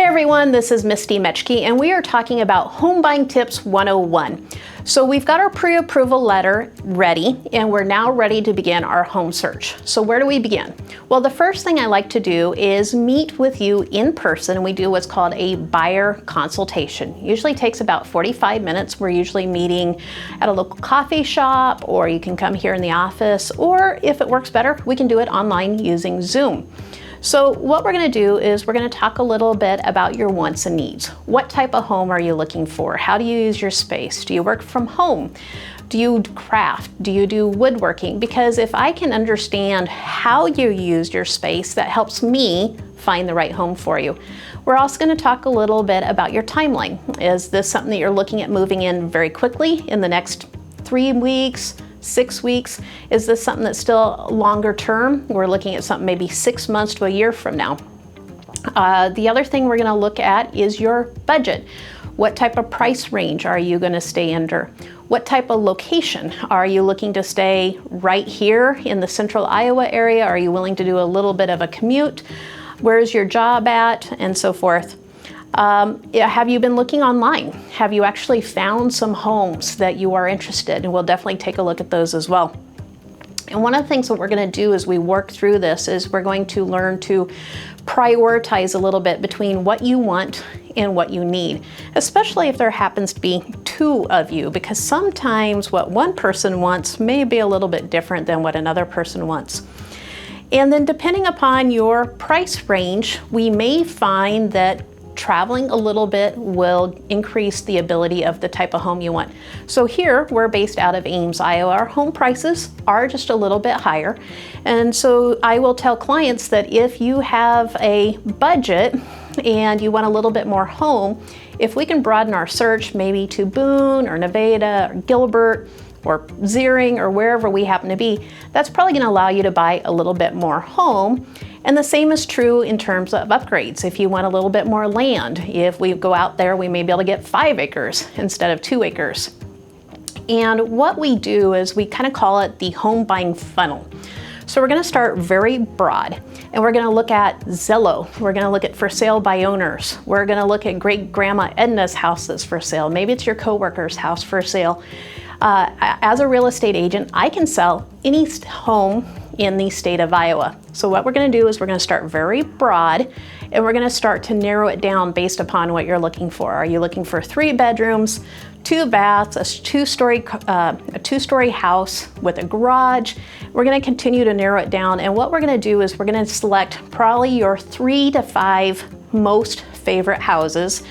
everyone, this is Misty Mechke, and we are talking about Home Buying Tips 101. So we've got our pre-approval letter ready, and we're now ready to begin our home search. So where do we begin? Well, the first thing I like to do is meet with you in person, and we do what's called a buyer consultation. Usually takes about 45 minutes. We're usually meeting at a local coffee shop, or you can come here in the office, or if it works better, we can do it online using Zoom. So what we're going to do is we're going to talk a little bit about your wants and needs. What type of home are you looking for? How do you use your space? Do you work from home? Do you craft? Do you do woodworking? Because if I can understand how you use your space, that helps me find the right home for you. We're also going to talk a little bit about your timeline. Is this something that you're looking at moving in very quickly in the next 3 weeks? 6 weeks? Is this something that's still longer term? We're looking at something maybe 6 months to a year from now. The other thing we're going to look at is your budget. What type of price range are you going to stay under? What type of location? Are you looking to stay right here in the central Iowa area? Are you willing to do a little bit of a commute? Where's your job at? And so forth. Have you been looking online? Have you actually found some homes that you are interested in? And we'll definitely take a look at those as well. And one of the things that we're going to do as we work through this is we're going to learn to prioritize a little bit between what you want and what you need, especially if there happens to be two of you, because sometimes what one person wants may be a little bit different than what another person wants. And then depending upon your price range, we may find that traveling a little bit will increase the ability of the type of home you want. So here, we're based out of Ames, Iowa. Our home prices are just a little bit higher. And so I will tell clients that if you have a budget and you want a little bit more home, if we can broaden our search maybe to Boone or Nevada or Gilbert or Zering or wherever we happen to be, that's probably going to allow you to buy a little bit more home. And the same is true in terms of upgrades. If you want a little bit more land, if we go out there, we may be able to get 5 acres instead of 2 acres. And what we do is we kind of call it the home buying funnel. So we're going to start very broad, and we're going to look at Zillow. We're going to look at for sale by owners. We're going to look at great grandma Edna's houses for sale. Maybe it's your coworker's house for sale. As a real estate agent, I can sell any home in the state of Iowa. So what we're going to do is we're going to start very broad, and we're going to start to narrow it down based upon what you're looking for. Are you looking for 3 bedrooms, 2 baths, a two-story house with a garage? We're going to continue to narrow it down, and what we're going to do is we're going to select probably your 3 to 5 most favorite houses,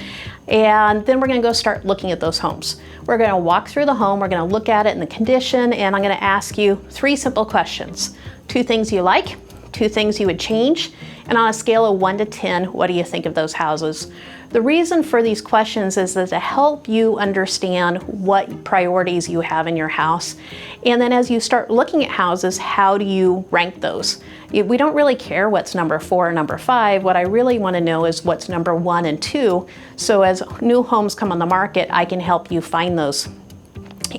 and then we're going to go start looking at those homes. We're going to walk through the home, we're going to look at it in the condition, and I'm going to ask you 3 simple questions. 2 things you like, 2 things you would change, and on a scale of 1 to 10, what do you think of those houses? The reason for these questions is that to help you understand what priorities you have in your house. And then as you start looking at houses, how do you rank those? We don't really care what's number 4 or number 5. What I really want to know is what's number 1 and 2. So as new homes come on the market, I can help you find those.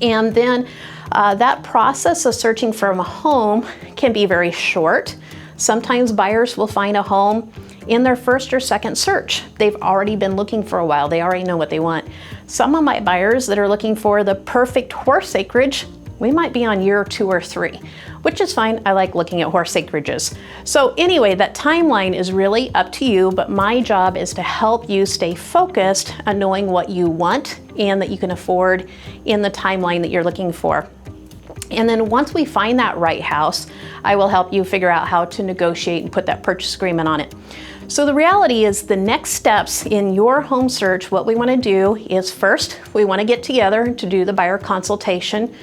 And then that process of searching for a home can be very short. Sometimes buyers will find a home in their first or second search. They've already been looking for a while. They already know what they want. Some of my buyers that are looking for the perfect horse acreage, we might be on year 2 or 3, which is fine. I like looking at horse acreages. So anyway, that timeline is really up to you, but my job is to help you stay focused on knowing what you want and that you can afford in the timeline that you're looking for. And then once we find that right house, I will help you figure out how to negotiate and put that purchase agreement on it. So the reality is the next steps in your home search, what we want to do is first, we want to get together to do the buyer consultation.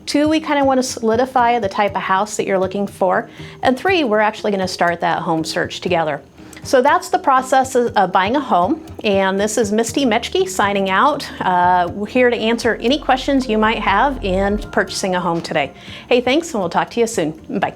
2, we kind of want to solidify the type of house that you're looking for. And 3, we're actually going to start that home search together. So that's the process of buying a home. And this is Misty Mechke signing out. We're here to answer any questions you might have in purchasing a home today. Hey, thanks, and we'll talk to you soon. Bye.